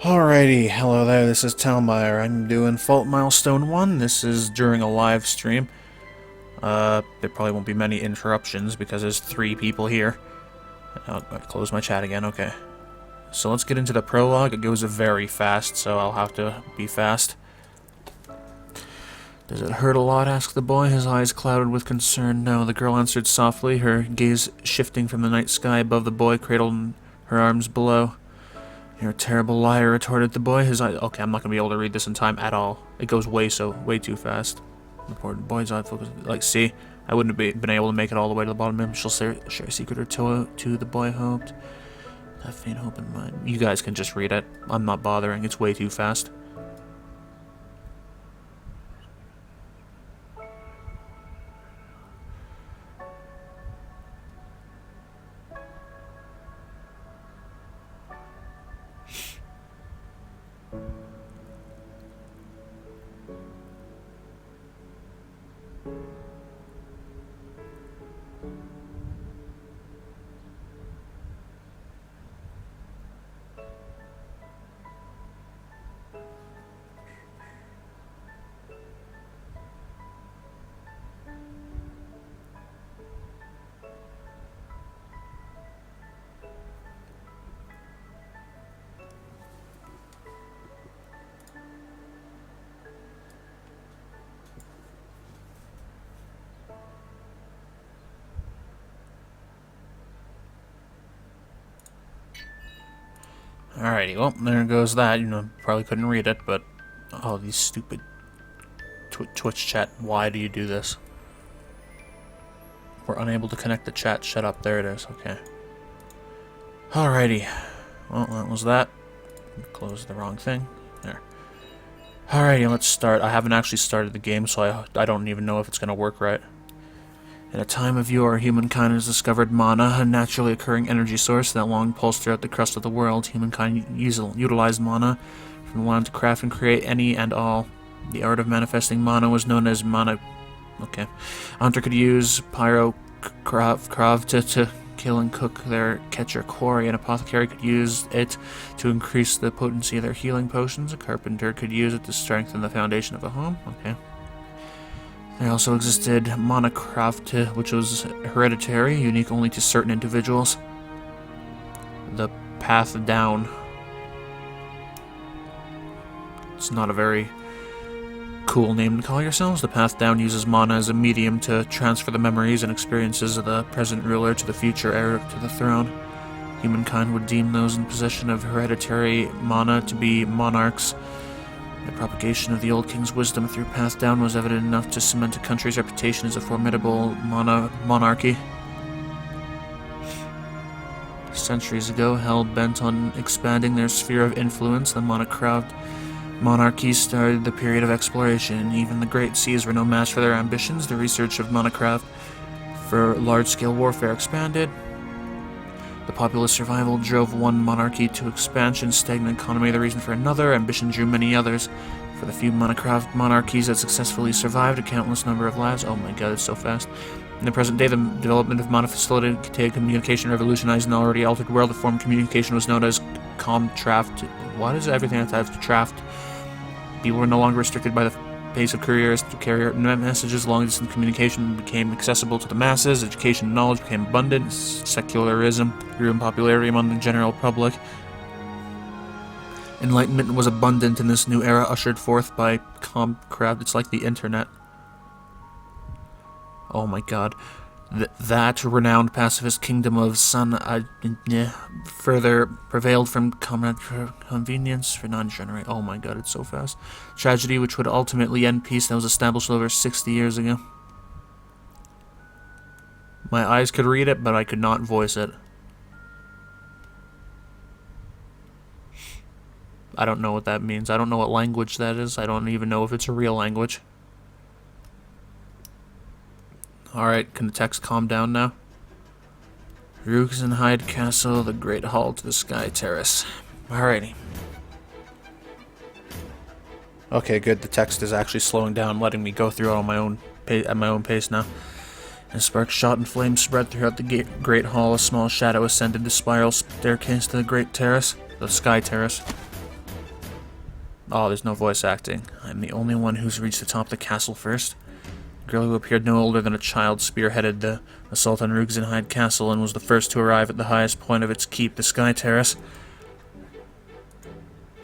Alrighty, hello there, this is Talmire. I'm doing Fault Milestone 1. This is during a live stream. There probably won't be many interruptions because there's 3 people here. I'll close my chat again, okay. So let's get into the prologue. It goes very fast, so I'll have to be fast. Does it hurt a lot? Asked the boy, his eyes clouded with concern. No, the girl answered softly, her gaze shifting from the night sky above the boy, cradled in her arms below. You're a terrible liar, retorted the boy, his eyes— okay, I'm not going to be able to read this in time at all. It goes way too fast. Reported the boy's eye focused— like, see? I wouldn't have been able to make it all the way to the bottom. Maybe she'll share a secret or two, the boy hoped. That faint hope in mind. You guys can just read it. I'm not bothering. It's way too fast. Alrighty, well, there goes that. You know, probably couldn't read it, but— oh, these stupid Twitch chat. Why do you do this? We're unable to connect the chat. Shut up. There it is. Okay. Alrighty. Well, that was that. Close the wrong thing. There. Alrighty, let's start. I haven't actually started the game, so I don't even know if it's going to work right. In a time of yore, humankind has discovered mana, a naturally occurring energy source that long pulsed throughout the crust of the world. Humankind utilized mana from the land to craft and create any and all. The art of manifesting mana was known as mana— okay. A hunter could use pyro krav to kill and cook their catch or quarry. An apothecary could use it to increase the potency of their healing potions. A carpenter could use it to strengthen the foundation of a home. Okay. There also existed mana craft, which was hereditary, unique only to certain individuals. The Path Down. It's not a very cool name to call yourselves. The Path Down uses mana as a medium to transfer the memories and experiences of the present ruler to the future heir to the throne. Humankind would deem those in possession of hereditary mana to be monarchs. The propagation of the old king's wisdom through Path Down was evident enough to cement a country's reputation as a formidable monarchy. Centuries ago, hell-bent on expanding their sphere of influence, the monarchies started the period of exploration. Even the great seas were no match for their ambitions. The research of monocraft for large-scale warfare expanded. The populous survival drove one monarchy to expansion, stagnant economy the reason for another. Ambition drew many others. For the few monocraft monarchies that successfully survived, a countless number of lives— oh my god, it's so fast. In the present day, the development of mana-facilitated communication revolutionized an already altered world. The form of communication was known as comtraft. Why does everything have to have traft? People were no longer restricted by the pace of couriers to carry messages. Long-distance communication became accessible to the masses. Education and knowledge became abundant. Secularism grew in popularity among the general public. Enlightenment was abundant in this new era, ushered forth by Comcraft. It's like the internet. Oh my god. That renowned pacifist kingdom of Sun further prevailed from convenience for non-degenerate— oh my god, it's so fast. Tragedy which would ultimately end peace that was established over 60 years ago. My eyes could read it, but I could not voice it. I don't know what that means. I don't know what language that is. I don't even know if it's a real language. Alright, can the text calm down now? Ruxenheid Castle, the Great Hall to the Sky Terrace. Alrighty. Okay, good. The text is actually slowing down, letting me go through it on my own at my own pace now. As sparks shot and flames spread throughout the great hall, a small shadow ascended the spiral staircase to the great terrace, the Sky Terrace. Oh, there's no voice acting. I'm the only one who's reached the top of the castle first. The girl who appeared no older than a child spearheaded the assault on Rugzenheide Castle and was the first to arrive at the highest point of its keep, the Sky Terrace.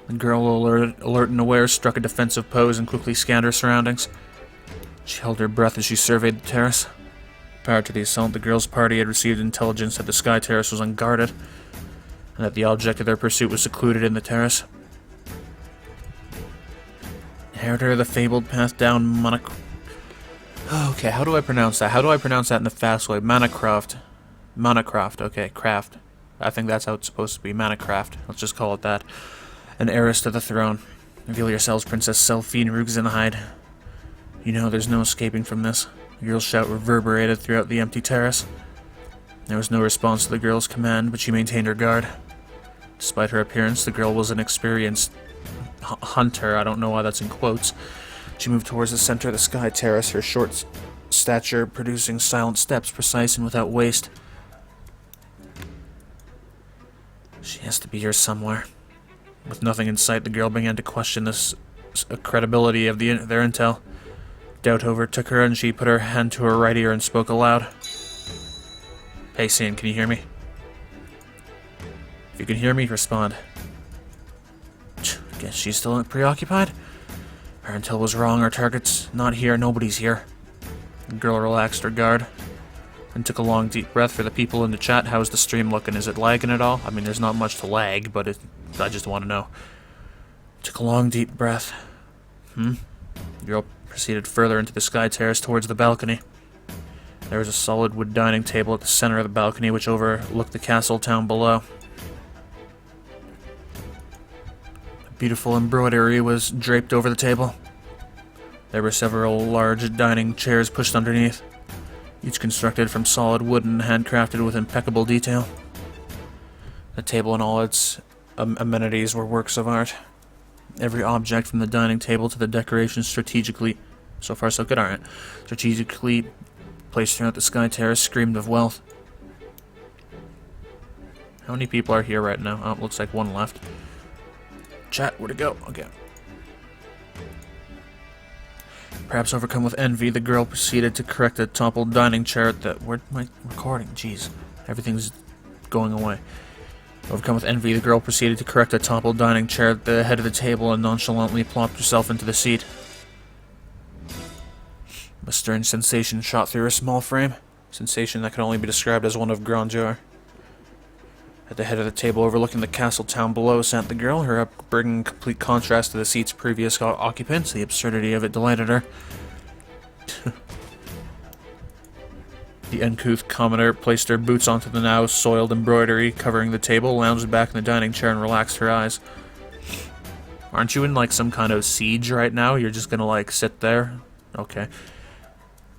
The girl, alert and aware, struck a defensive pose and quickly scanned her surroundings. She held her breath as she surveyed the terrace. Prior to the assault, the girl's party had received intelligence that the Sky Terrace was unguarded, and that the object of their pursuit was secluded in the terrace. Herder, the fabled path down Okay, how do I pronounce that? How do I pronounce that in the fast way? Manacroft. Okay, craft. I think that's how it's supposed to be, Manacraft. Let's just call it that. An heiress to the throne. Reveal yourselves, Princess Selphine Rugzenheide. You know there's no escaping from this. The girl's shout reverberated throughout the empty terrace. There was no response to the girl's command, but she maintained her guard. Despite her appearance, the girl was an experienced hunter. I don't know why that's in quotes. She moved towards the center of the Sky Terrace, her short stature producing silent steps, precise and without waste. She has to be here somewhere. With nothing in sight, the girl began to question the credibility of their intel. Doubt overtook her, and she put her hand to her right ear and spoke aloud. Hey, Sin, can you hear me? If you can hear me, respond. Guess she's still preoccupied? Her intel was wrong. Our target's not here. Nobody's here. The girl relaxed her guard and took a long, deep breath. For the people in the chat, how's the stream looking? Is it lagging at all? I mean, there's not much to lag, but I just want to know. Took a long, deep breath. The girl proceeded further into the Sky Terrace towards the balcony. There was a solid wood dining table at the center of the balcony, which overlooked the castle town below. Beautiful embroidery was draped over the table. There were several large dining chairs pushed underneath, each constructed from solid wood and handcrafted with impeccable detail. The table and all its amenities were works of art. Every object from the dining table to the decorations strategically, so far so good, aren't it? Strategically placed throughout the Sky Terrace screamed of wealth. How many people are here right now? Oh, it looks like one left. Chat, where'd it go? Okay. Perhaps overcome with envy, the girl proceeded to correct a toppled dining chair at the... Where'd my recording? Jeez. Everything's going away. Overcome with envy, the girl proceeded to correct a toppled dining chair at the head of the table and nonchalantly plopped herself into the seat. A strange sensation shot through her small frame. Sensation that could only be described as one of grandeur. At the head of the table overlooking the castle town below sat the girl, her upbringing in complete contrast to the seat's previous occupants. The absurdity of it delighted her. The uncouth commoner placed her boots onto the now soiled embroidery covering the table, lounged back in the dining chair and relaxed her eyes. Aren't you in like some kind of siege right now? You're just gonna like sit there? Okay.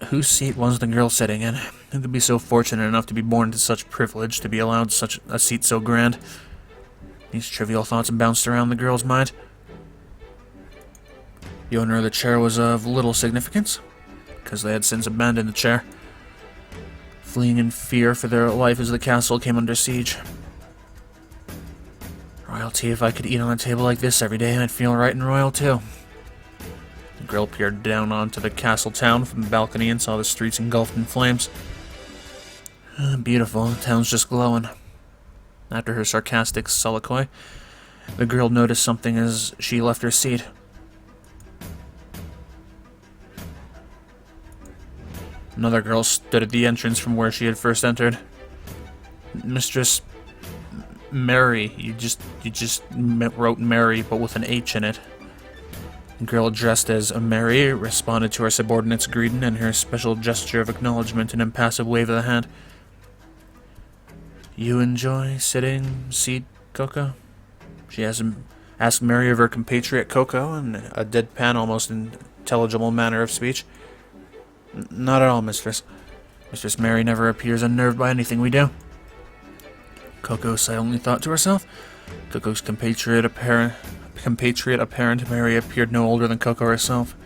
Whose seat was the girl sitting in? Who could be so fortunate enough to be born into such privilege, to be allowed such a seat so grand? These trivial thoughts bounced around the girl's mind. The owner of the chair was of little significance, because they had since abandoned the chair, fleeing in fear for their life as the castle came under siege. Royalty, if I could eat on a table like this every day, I'd feel right and royal too. The girl peered down onto the castle town from the balcony and saw the streets engulfed in flames. Beautiful, the town's just glowing. After her sarcastic soliloquy, the girl noticed something as she left her seat. Another girl stood at the entrance from where she had first entered. Mistress Mary, you just wrote Mary, but with an H in it. The girl dressed as a Mary responded to her subordinate's greeting and her special gesture of acknowledgement, an impassive wave of the hand. You enjoy seat, Coco? She asked Mary of her compatriot Coco in a deadpan, almost intelligible manner of speech. Not at all, mistress. Mistress Mary never appears unnerved by anything we do. Coco silently thought to herself. Coco's compatriot apparent Mary appeared no older than Coco herself,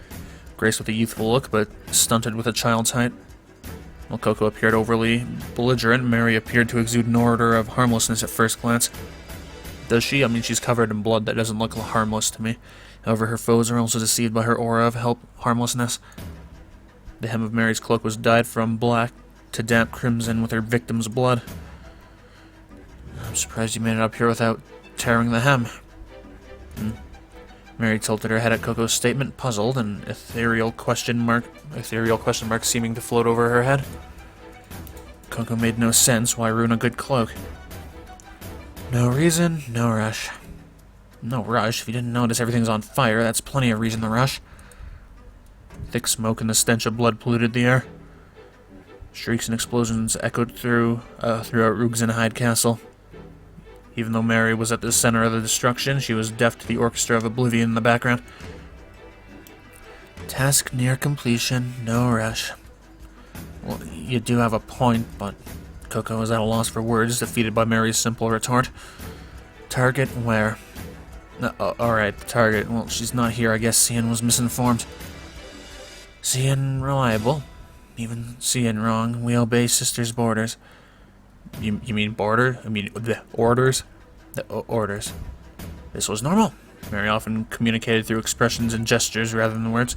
graced with a youthful look, but stunted with a child's height. While Coco appeared overly belligerent, Mary appeared to exude an order of harmlessness at first glance. Does she? I mean, she's covered in blood that doesn't look harmless to me. However, her foes are also deceived by her aura of harmlessness. The hem of Mary's cloak was dyed from black to damp crimson with her victim's blood. I'm surprised you made it up here without tearing the hem. Mary tilted her head at Coco's statement, puzzled, an ethereal question mark seeming to float over her head. Coco made no sense. Why ruin a good cloak? No reason, no rush. No rush? If you didn't notice everything's on fire, that's plenty of reason to rush. Thick smoke and the stench of blood polluted the air. Shrieks and explosions echoed throughout Rugzenheide Castle. Even though Mary was at the center of the destruction, she was deaf to the orchestra of oblivion in the background. Task near completion, no rush. Well, you do have a point, but Coco was at a loss for words, defeated by Mary's simple retort. Target where? Alright, target. Well, she's not here. I guess Cian was misinformed. Cian reliable. Even Cian wrong. We obey sister's orders. You mean border? I mean, the orders? The orders. This was normal. Mary often communicated through expressions and gestures rather than words.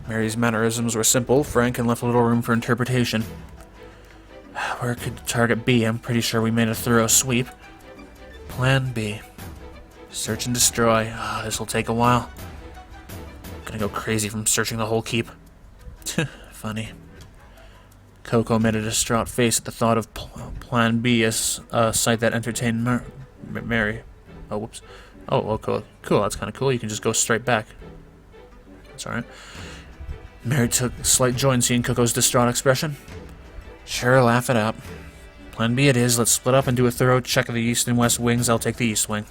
Mary's mannerisms were simple, frank, and left little room for interpretation. Where could the target be? I'm pretty sure we made a thorough sweep. Plan B. Search and destroy. This'll take a while. I'm gonna go crazy from searching the whole keep. Funny. Coco made a distraught face at the thought of Plan B, a sight that entertained Mary. Oh, whoops. Oh, cool. Cool, that's kind of cool. You can just go straight back. That's alright. Mary took slight joy in seeing Coco's distraught expression. Sure, laugh it up. Plan B it is. Let's split up and do a thorough check of the east and west wings. I'll take the east wing.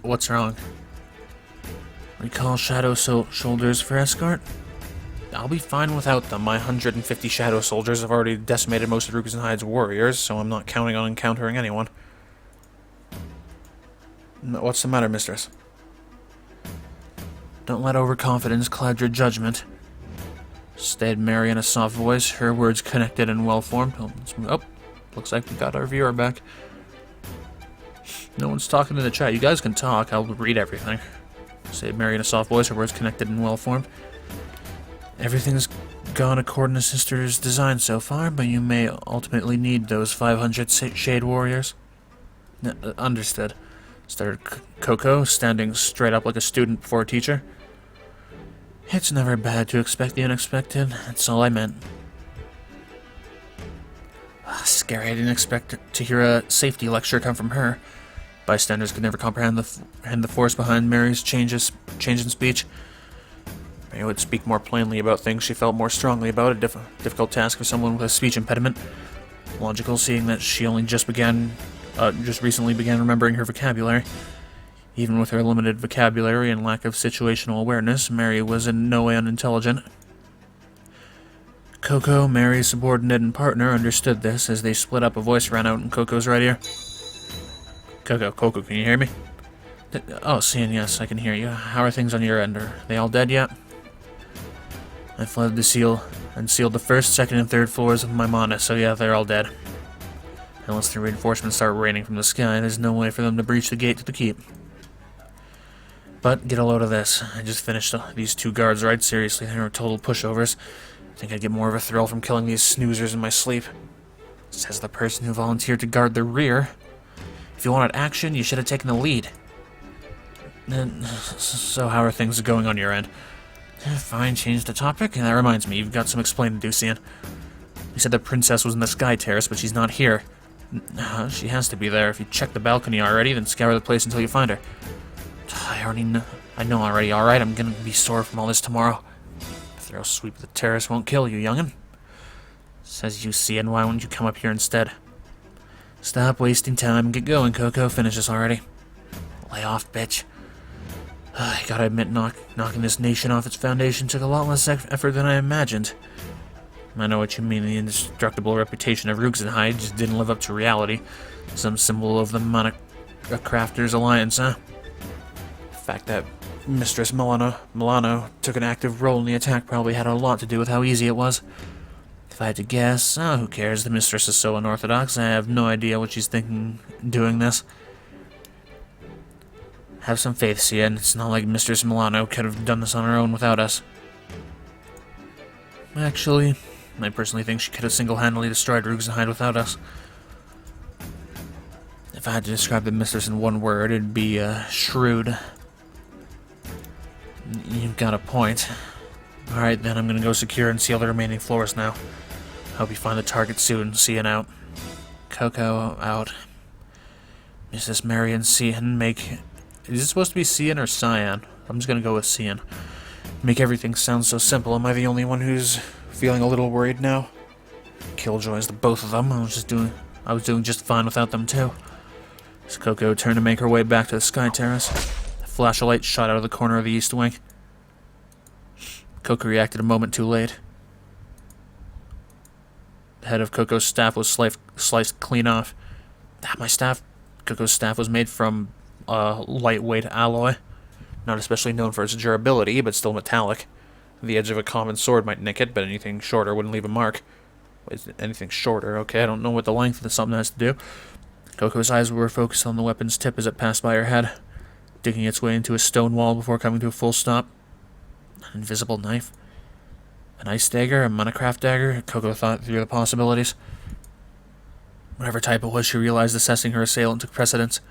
What's wrong? Recall Shadow Shoulders for escort? I'll be fine without them. My 150 Shadow Soldiers have already decimated most of Rugzenheide's warriors, so I'm not counting on encountering anyone. What's the matter, mistress? Don't let overconfidence cloud your judgment. Stayed Mary in a soft voice, her words connected and well-formed. Oh, looks like we got our viewer back. No one's talking in the chat. You guys can talk. I'll read everything. Stayed Mary in a soft voice, her words connected and well-formed. Everything's gone according to Sister's design so far, but you may ultimately need those 500 Shade Warriors. Understood. Started Coco, standing straight up like a student before a teacher. It's never bad to expect the unexpected. That's all I meant. Scary, I didn't expect to hear a safety lecture come from her. Bystanders could never comprehend the force behind Mary's change in speech. Mary would speak more plainly about things she felt more strongly about, a difficult task for someone with a speech impediment. Logical, seeing that she only just recently began remembering her vocabulary. Even with her limited vocabulary and lack of situational awareness, Mary was in no way unintelligent. Coco, Mary's subordinate and partner, understood this. As they split up, a voice ran out in Coco's right ear. Coco, can you hear me? Oh, Cian, yes, I can hear you. How are things on your end? Are they all dead yet? I fled the seal and sealed the first, second, and third floors of my mana, so yeah, they're all dead. Unless the reinforcements start raining from the sky, there's no way for them to breach the gate to the keep. But get a load of this. I just finished these 2 guards right seriously. They were total pushovers. I think I'd get more of a thrill from killing these snoozers in my sleep. Says the person who volunteered to guard the rear. If you wanted action, you should have taken the lead. So how are things going on your end? Fine, change the topic. And that reminds me, you've got some explaining to do, Cian. You said the princess was in the Sky Terrace, but she's not here. She has to be there. If you check the balcony already, then scour the place until you find her. I know already. Alright, I'm gonna be sore from all this tomorrow. A thorough sweep of the terrace won't kill you, young'un. Says you, Cian. Why wouldn't you come up here instead? Stop wasting time and get going, Coco. Finish this already. Lay off, bitch. I gotta admit, knocking this nation off its foundation took a lot less effort than I imagined. I know what you mean. The indestructible reputation of Rugzenheide just didn't live up to reality. Some symbol of the Crafters Alliance, huh? The fact that Mistress Milano took an active role in the attack probably had a lot to do with how easy it was. If I had to guess, oh, who cares? The mistress is so unorthodox, I have no idea what she's thinking doing this. Have some faith, Sia, it's not like Mistress Milano could have done this on her own without us. Actually, I personally think she could have single-handedly destroyed Rugenheid without us. If I had to describe the mistress in one word, it'd be, shrewd. You've got a point. Alright, then I'm gonna go secure and seal the remaining floors now. Hope you find the target soon. Cian out. Coco out. Mrs. Marion Cian make... Is it supposed to be Cian or Cyan? I'm just gonna go with Cian. Make everything sound so simple. Am I the only one who's feeling a little worried now? Killjoys, the both of them. I was doing just fine without them too. As Coco turned to make her way back to the sky terrace, a flash of light shot out of the corner of the east wing. Coco reacted a moment too late. The head of Coco's staff was sliced clean off. My staff? Coco's staff was made from lightweight alloy. Not especially known for its durability, but still metallic. The edge of a common sword might nick it, but anything shorter wouldn't leave a mark. Is anything shorter? Okay, I don't know what the length of something has to do. Coco's eyes were focused on the weapon's tip as it passed by her head, digging its way into a stone wall before coming to a full stop. An invisible knife? An ice dagger? A monocraft dagger? Coco thought through the possibilities. Whatever type it was, she realized assessing her assailant took precedence.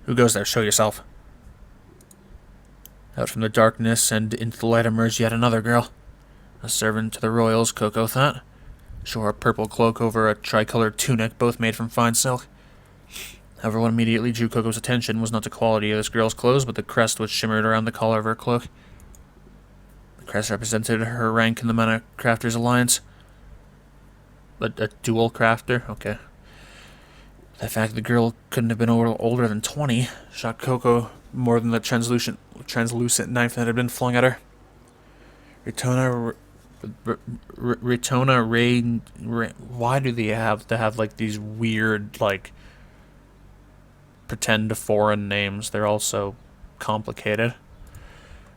Who goes there? Show yourself. Out from the darkness and into the light emerged yet another girl. A servant to the royals, Coco thought. She wore a purple cloak over a tricolored tunic, both made from fine silk. However, what immediately drew Coco's attention was not the quality of this girl's clothes, but the crest which shimmered around the collar of her cloak. The crest represented her rank in the Minecrafters Alliance. A dual crafter? Okay. The fact the girl couldn't have been older than 20 shocked Coco more than the translucent knife that had been flung at her. Ritona Ray... Why do they have to have, like, these weird, like, pretend foreign names? They're all so complicated.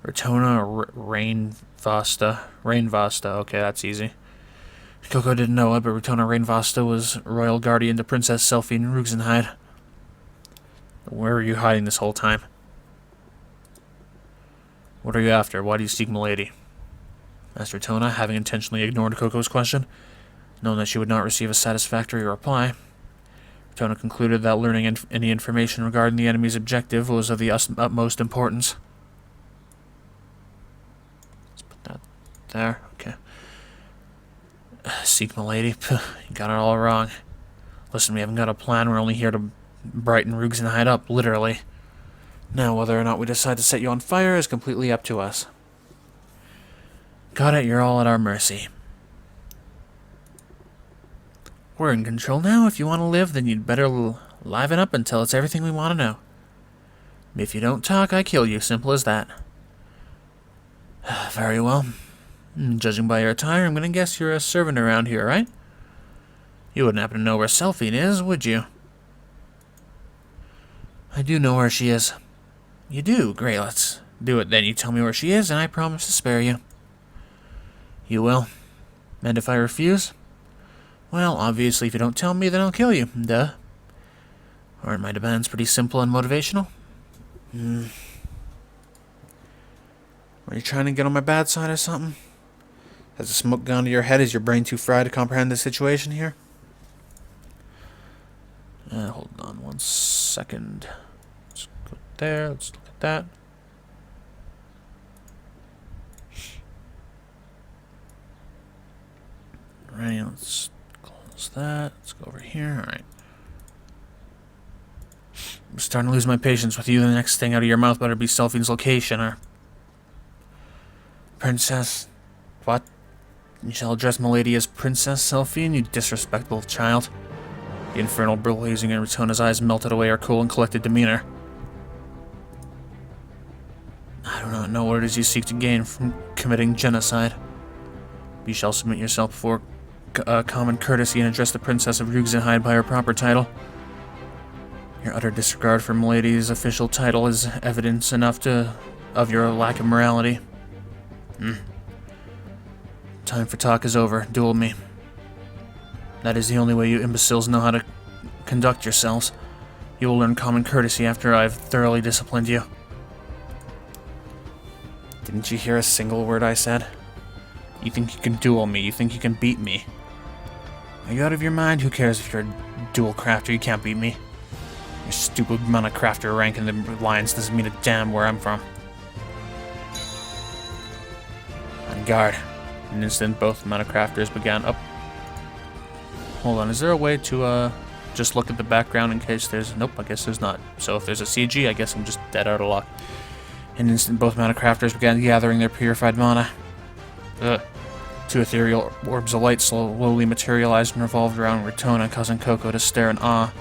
Ritona Rainvasta. Rainvasta, okay, that's easy. Coco didn't know it, but Ritona Rainvasta was royal guardian to Princess Selphine Rugenheid. Where were you hiding this whole time? What are you after? Why do you seek Milady? asked Ritona, having intentionally ignored Coco's question. Knowing that she would not receive a satisfactory reply, Ritona concluded that learning any information regarding the enemy's objective was of the utmost importance. Let's put that there. Okay. Seek Milady? You got it all wrong. Listen, we haven't got a plan. We're only here to brighten Rugenheid up, literally. Now, whether or not we decide to set you on fire is completely up to us. Got it, you're all at our mercy. We're in control now. If you want to live, then you'd better liven up and tell us everything we want to know. If you don't talk, I kill you. Simple as that. Very well. Judging by your attire, I'm going to guess you're a servant around here, right? You wouldn't happen to know where Selphine is, would you? I do know where she is. You do? Great, let's do it then. You tell me where she is, and I promise to spare you. You will? And if I refuse? Well, obviously, if you don't tell me, then I'll kill you. Duh. Aren't my demands pretty simple and motivational? Are you trying to get on my bad side or something? Has the smoke gone to your head? Is your brain too fried to comprehend the situation here? Hold on 1 second. Let's go there. Let's look at that. Alright, let's close that. Let's go over here. Alright. I'm starting to lose my patience with you. The next thing out of your mouth better be Selphine's location, or... Princess... What? You shall address Milady as Princess Selphine, you disrespectful child. The infernal blazing in Ritona's eyes melted away her cool and collected demeanor. I do not know what it is you seek to gain from committing genocide. You shall submit yourself before common courtesy and address the Princess of Rugenheid by her proper title. Your utter disregard for Milady's official title is evidence enough of your lack of morality. Time for talk is over. Duel me. That is the only way you imbeciles know how to conduct yourselves. You will learn common courtesy after I've thoroughly disciplined you. Didn't you hear a single word I said? You think you can duel me? You think you can beat me? Are you out of your mind? Who cares if you're a dual crafter? You can't beat me. Your stupid amount of crafter rank in the alliance doesn't mean a damn where I'm from. On guard. In an instant, both amount of crafters began up. Hold on, is there a way to just look at the background in case there's... Nope, I guess there's not. So if there's a CG, I guess I'm just dead out of luck. In an instant, both amount of crafters began gathering their purified mana. Two ethereal orbs of light slowly materialized and revolved around Retona, causing Coco to stare in awe.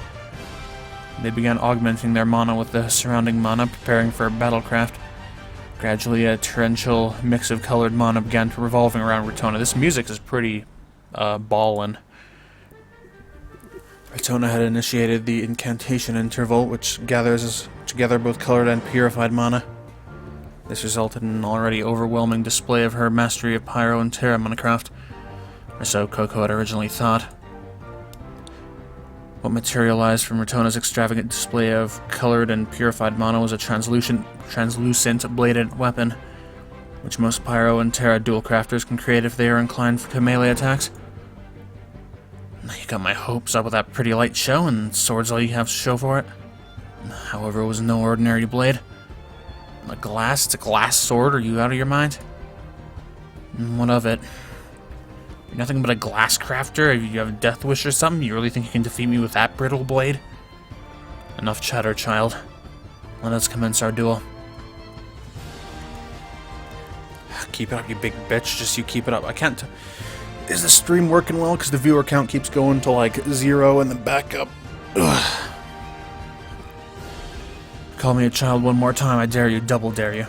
They began augmenting their mana with the surrounding mana, preparing for a battlecraft. Gradually, a torrential mix of colored mana began to revolving around Retona. This music is pretty ballin'. Retona had initiated the incantation interval, which gathers together both colored and purified mana. This resulted in an already overwhelming display of her mastery of Pyro and Terra Minecraft, or so Coco had originally thought. What materialized from Retona's extravagant display of colored and purified mana was a translucent bladed weapon, which most Pyro and Terra dual crafters can create if they are inclined to melee attacks. Now you got my hopes up with that pretty light show, and sword's all you have to show for it. However, it was no ordinary blade. It's a glass sword, are you out of your mind? What of it? You're nothing but a glass crafter? You have a death wish or something? You really think you can defeat me with that brittle blade? Enough chatter, child. Let us commence our duel. Keep it up, you big bitch. Just you keep it up. I can't... Is the stream working well? Because the viewer count keeps going to like 0 and then back up. Ugh. Call me a child one more time, I dare you, double dare you.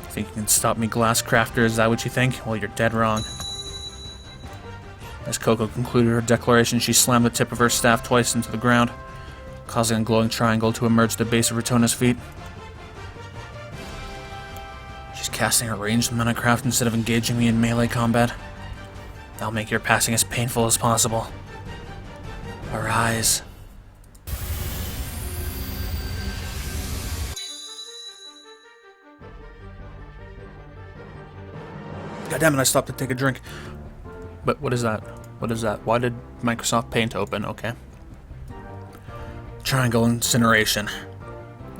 Think you can stop me, glass crafter? Is that what you think? Well, you're dead wrong. As Coco concluded her declaration, she slammed the tip of her staff twice into the ground, causing a glowing triangle to emerge at the base of Retona's feet. She's casting a ranged Minecraft instead of engaging me in melee combat. That'll make your passing as painful as possible. Arise. God damn it, I stopped to take a drink. But what is that? What is that? Why did Microsoft Paint open? Okay. Triangle incineration.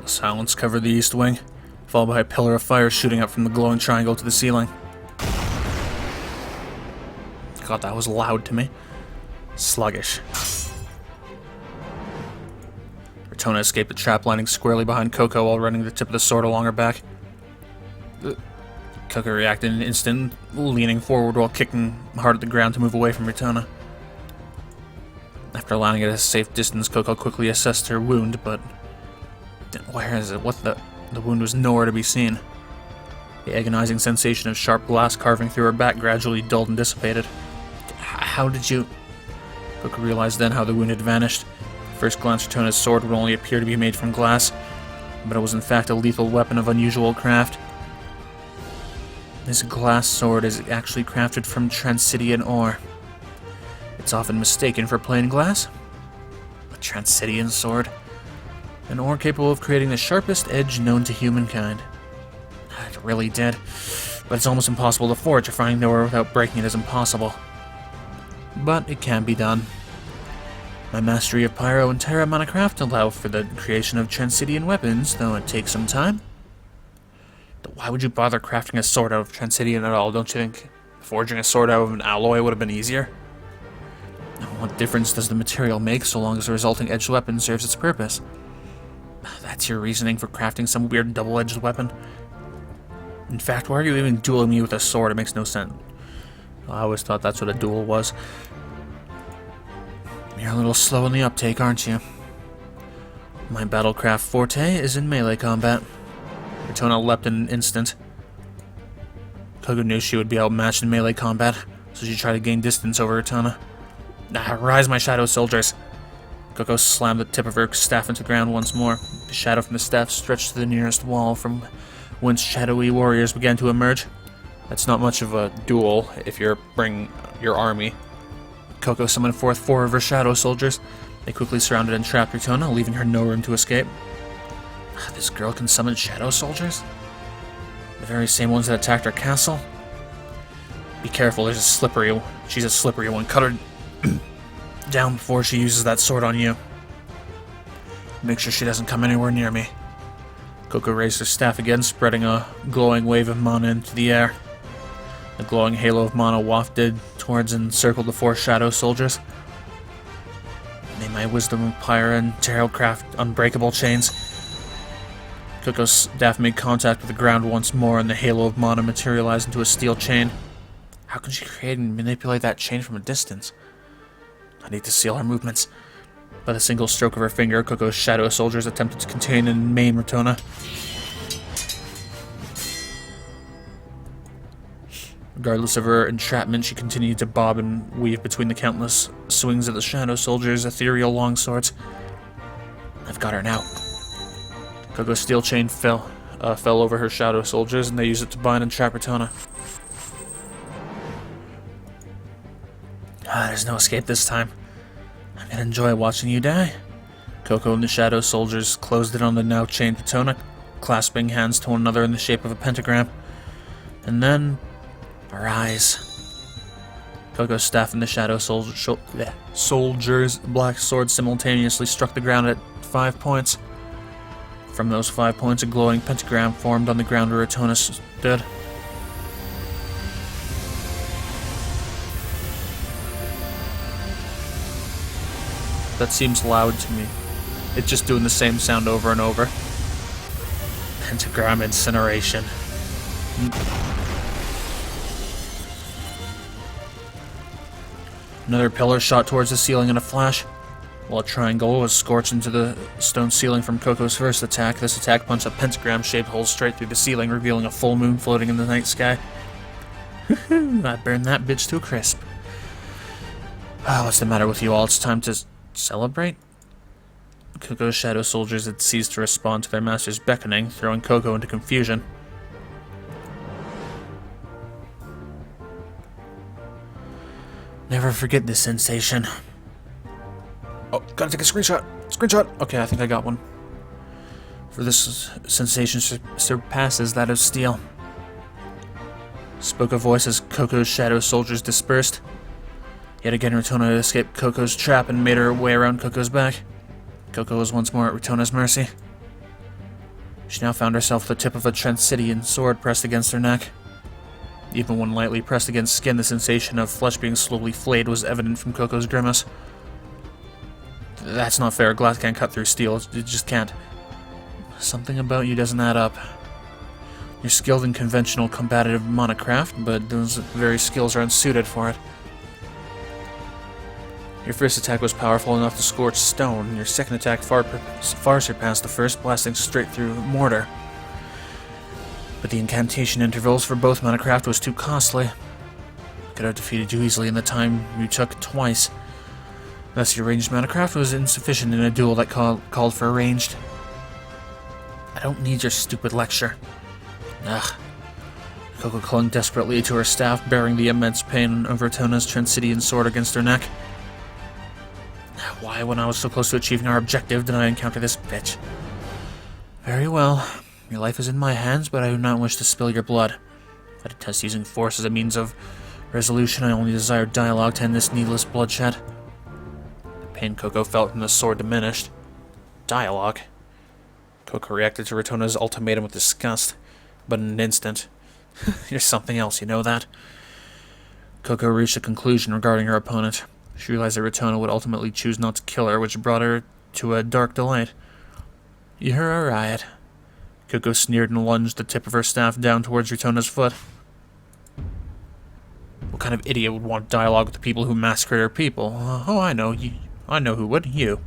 The silence covered the east wing, followed by a pillar of fire shooting up from the glowing triangle to the ceiling. God, that was loud to me. Sluggish. Retona escaped the trap, landing squarely behind Coco while running the tip of the sword along her back. Coco reacted in an instant, leaning forward while kicking hard at the ground to move away from Retona. After landing at a safe distance, Coco quickly assessed her wound, but... Where is it? What the... The wound was nowhere to be seen. The agonizing sensation of sharp glass carving through her back gradually dulled and dissipated. How did you... Coco realized then how the wound had vanished. At first glance, Retona's sword would only appear to be made from glass, but it was in fact a lethal weapon of unusual craft. This glass sword is actually crafted from Transidian ore. It's often mistaken for plain glass. A Transidian sword? An ore capable of creating the sharpest edge known to humankind. It really did. But it's almost impossible to forge. Finding the ore without breaking it is impossible. But it can be done. My mastery of Pyro and Terra Minecraft allow for the creation of Transidian weapons, though it takes some time. Why would you bother crafting a sword out of Transidian at all? Don't you think forging a sword out of an alloy would have been easier? What difference does the material make so long as the resulting edged weapon serves its purpose? That's your reasoning for crafting some weird double-edged weapon? In fact, why are you even dueling me with a sword? It makes no sense. I always thought that's what a duel was. You're a little slow in the uptake, aren't you? My battlecraft forte is in melee combat. Retona leapt in an instant. Coco knew she would be outmatched in melee combat, so she tried to gain distance over Retona. Rise, my shadow soldiers! Coco slammed the tip of her staff into the ground once more. The shadow from the staff stretched to the nearest wall, from whence shadowy warriors began to emerge. That's not much of a duel if you're bringing your army. Coco summoned forth 4 of her shadow soldiers. They quickly surrounded and trapped Retona, leaving her no room to escape. This girl can summon shadow soldiers? The very same ones that attacked our castle? Be careful, she's a slippery one. Cut her down before she uses that sword on you. Make sure she doesn't come anywhere near me. Coco raised her staff again, spreading a glowing wave of mana into the air. The glowing halo of mana wafted towards and encircled the 4 shadow soldiers. May my wisdom of Pyre and tarot craft unbreakable chains. Coco's staff made contact with the ground once more, and the halo of mana materialized into a steel chain. How can she create and manipulate that chain from a distance? I need to seal her movements. By the single stroke of her finger, Coco's shadow soldiers attempted to contain and maim Retona. Regardless of her entrapment, she continued to bob and weave between the countless swings of the shadow soldiers' ethereal longswords. I've got her now. Coco's steel chain fell over her shadow soldiers, and they used it to bind and trap Retona. There's no escape this time. I'm gonna enjoy watching you die. Coco and the shadow soldiers closed in on the now chained Retona, clasping hands to one another in the shape of a pentagram. And then, arise. Coco's staff and the shadow soldiers' black swords simultaneously struck the ground at 5 points. From those 5 points, a glowing pentagram formed on the ground where Retona stood. That seems loud to me. It's just doing the same sound over and over. Pentagram incineration. Another pillar shot towards the ceiling in a flash. While a triangle was scorched into the stone ceiling from Coco's first attack, this attack punched a pentagram-shaped hole straight through the ceiling, revealing a full moon floating in the night sky. I burned that bitch to a crisp. What's the matter with you all? It's time to celebrate? Coco's shadow soldiers had ceased to respond to their master's beckoning, throwing Coco into confusion. Never forget this sensation. Oh, gotta take a screenshot. Screenshot! Okay, I think I got one. For this sensation surpasses that of steel. Spoke a voice as Coco's shadow soldiers dispersed. Yet again, Retona escaped Coco's trap and made her way around Coco's back. Coco was once more at Retona's mercy. She now found herself at the tip of a Transitian sword pressed against her neck. Even when lightly pressed against skin, the sensation of flesh being slowly flayed was evident from Coco's grimace. That's not fair. Glass can't cut through steel. It just can't. Something about you doesn't add up. You're skilled in conventional combative monocraft, but those very skills are unsuited for it. Your first attack was powerful enough to scorch stone, and your second attack far surpassed the first, blasting straight through mortar. But the incantation intervals for both monocraft was too costly. I could have defeated you easily in the time you took twice. Thus, your ranged monocraft was insufficient in a duel that called for ranged. I don't need your stupid lecture. Ugh. Coco clung desperately to her staff, bearing the immense pain of Retona's Transitian sword against her neck. Why, when I was so close to achieving our objective, did I encounter this bitch? Very well. Your life is in my hands, but I do not wish to spill your blood. I detest using force as a means of resolution. I only desire dialogue to end this needless bloodshed. The pain Coco felt from the sword diminished. Dialogue? Coco reacted to Retona's ultimatum with disgust, but in an instant. You're something else, you know that? Coco reached a conclusion regarding her opponent. She realized that Retona would ultimately choose not to kill her, which brought her to a dark delight. You're a riot. Coco sneered and lunged the tip of her staff down towards Retona's foot. What kind of idiot would want dialogue with the people who massacred her people? Oh, I know. I know who would. You.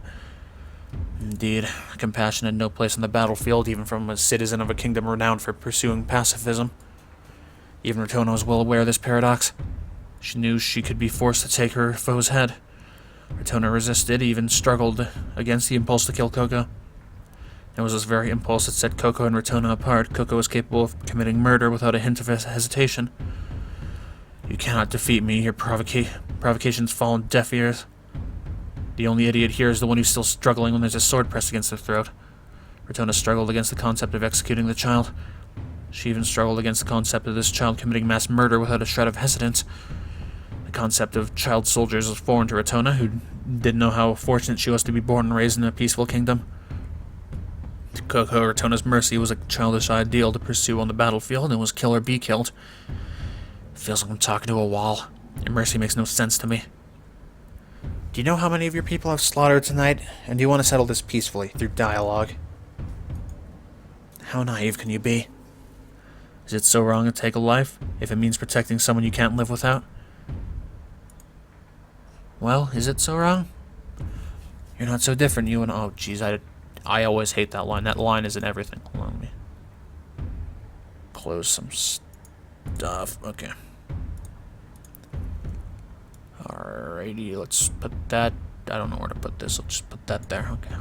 Indeed, compassion had no place on the battlefield, even from a citizen of a kingdom renowned for pursuing pacifism. Even Retona was well aware of this paradox. She knew she could be forced to take her foe's head. Retona resisted, even struggled against the impulse to kill Coco. It was this very impulse that set Coco and Retona apart. Coco was capable of committing murder without a hint of hesitation. You cannot defeat me, your Provocations fall on deaf ears. The only idiot here is the one who's still struggling when there's a sword pressed against their throat. Rotona struggled against the concept of executing the child. She even struggled against the concept of this child committing mass murder without a shred of hesitance. The concept of child soldiers was foreign to Rotona, who didn't know how fortunate she was to be born and raised in a peaceful kingdom. To Coco, Rotona's mercy was a childish ideal to pursue on the battlefield and was kill or be killed. It feels like I'm talking to a wall. Your mercy makes no sense to me. Do you know how many of your people have slaughtered tonight, and do you want to settle this peacefully, through dialogue? How naive can you be? Is it so wrong to take a life, if it means protecting someone you can't live without? Well, is it so wrong? You're not so different, you and... Oh, jeez, I always hate that line. That line isn't everything. Hold on, let me close some stuff. Okay. Alrighty, let's put that... I don't know where to put this. Let's just put that there. Okay.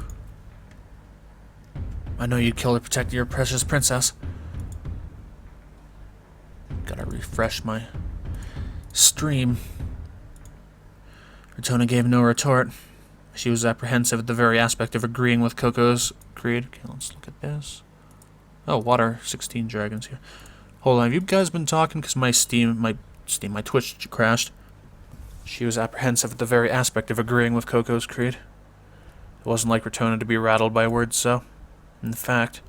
I know you'd kill to protect your precious princess. Gotta refresh my stream. Rotona gave no retort. She was apprehensive at the very aspect of agreeing with Coco's creed. Okay, let's look at this. Oh, water. 16 dragons here. Hold on, have you guys been talking? Because my Twitch crashed. She was apprehensive at the very aspect of agreeing with Coco's creed. It wasn't like Rotona to be rattled by words so. In fact,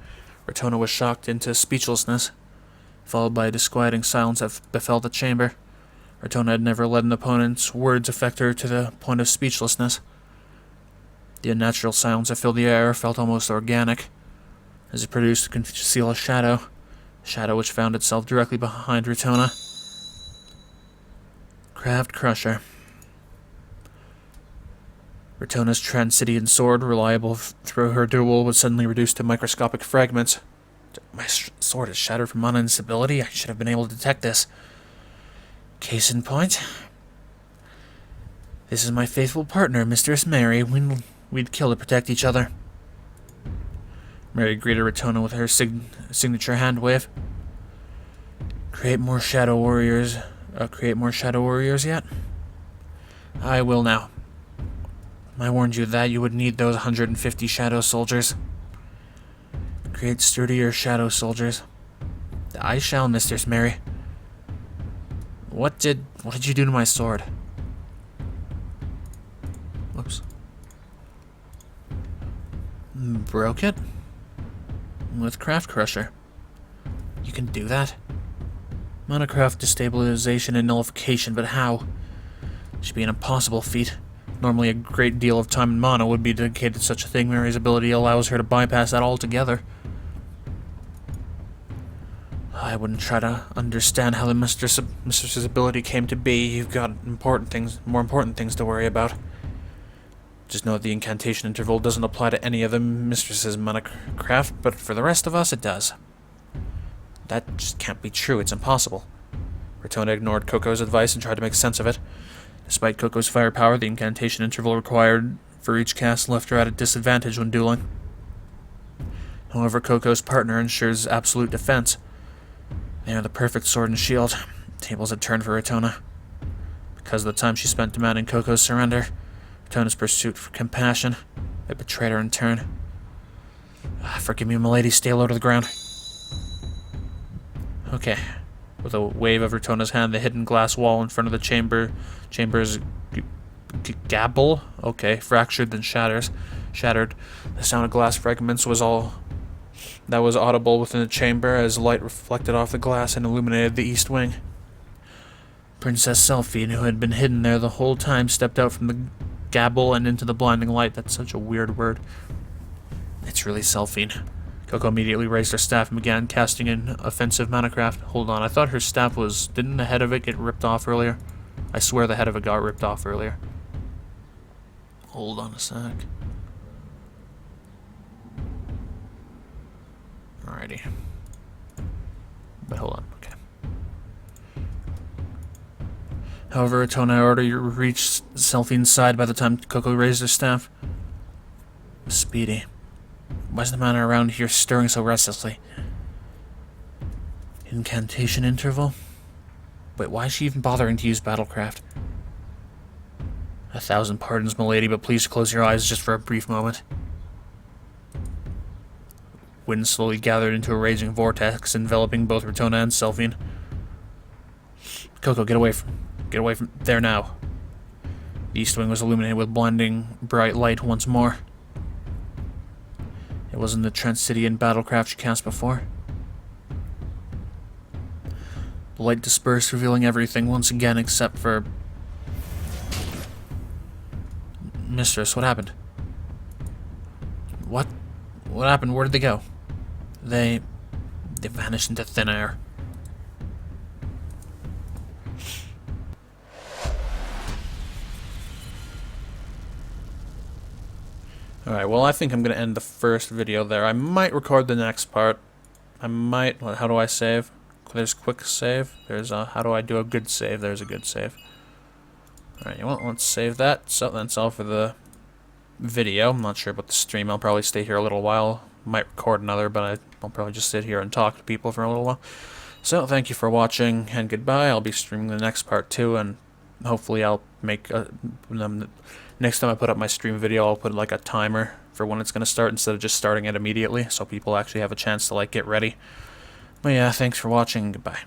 Rotona was shocked into speechlessness, followed by a disquieting silence that befell the chamber. Rotona had never let an opponent's words affect her to the point of speechlessness. The unnatural silence that filled the air felt almost organic, as it produced to conceal a shadow which found itself directly behind Rotona. Craft Crusher. Rotona's Transidian sword, reliable through her duel, was suddenly reduced to microscopic fragments. My sword is shattered from mana instability. I should have been able to detect this. Case in point. This is my faithful partner, Mistress Mary. We'd kill to protect each other. Mary greeted Rotona with her signature hand wave. Create more shadow warriors yet? I will now. I warned you that you would need those 150 shadow soldiers. Create sturdier shadow soldiers. I shall, Mistress Mary. What did you do to my sword? Whoops. Broke it? With Craft Crusher. You can do that? Monocraft destabilization and nullification, but how? It should be an impossible feat. Normally a great deal of time and mana would be dedicated to such a thing. Mary's ability allows her to bypass that altogether. I wouldn't try to understand how the mistress's ability came to be. You've got more important things to worry about. Just know that the incantation interval doesn't apply to any of the mistress's monocraft, but for the rest of us, it does. That just can't be true. It's impossible. Rotona ignored Coco's advice and tried to make sense of it. Despite Coco's firepower, the incantation interval required for each cast left her at a disadvantage when dueling. However, Coco's partner ensures absolute defense. They are the perfect sword and shield. Tables had turned for Rotona. Because of the time she spent demanding Coco's surrender, Rotona's pursuit for compassion, it betrayed her in turn. Forgive me, milady, stay low to the ground. Okay. With a wave of Rotona's hand, the hidden glass wall in front of the chamber's gable, fractured then shattered. The sound of glass fragments was all that was audible within the chamber as light reflected off the glass and illuminated the east wing. Princess Selphine, who had been hidden there the whole time, stepped out from the gable and into the blinding light. That's such a weird word. It's really Selphine. Coco immediately raised her staff and began casting an offensive monocraft. Hold on, I thought her staff was... Didn't the head of it get ripped off earlier? I swear the head of it got ripped off earlier. Hold on a sec. Alrighty. But hold on, okay. However, Rotona had already reached Selphine's side by the time Coco raised her staff. Speedy. Why's the man around here stirring so restlessly? Incantation interval? Wait, why is she even bothering to use Battlecraft? 1,000 pardons, milady, but please close your eyes just for a brief moment. Wind slowly gathered into a raging vortex, enveloping both Rotona and Selphine. Coco, get away from there now. The east wing was illuminated with blinding bright light once more. It wasn't the Transcidian battlecraft she cast before. The light dispersed, revealing everything once again except for... Mistress, what happened? What? What happened? Where did they go? They vanished into thin air. Alright, well, I think I'm going to end the first video there. I might record the next part. I might... How do I save? There's quick save. There's how do I do a good save? There's a good save. Alright, well, let's save that. So that's all for the video. I'm not sure about the stream. I'll probably stay here a little while. Might record another, but I'll probably just sit here and talk to people for a little while. So, thank you for watching, and goodbye. I'll be streaming the next part too, and hopefully I'll make next time I put up my stream video, I'll put like a timer for when it's going to start instead of just starting it immediately, so people actually have a chance to like get ready. But yeah, thanks for watching, goodbye.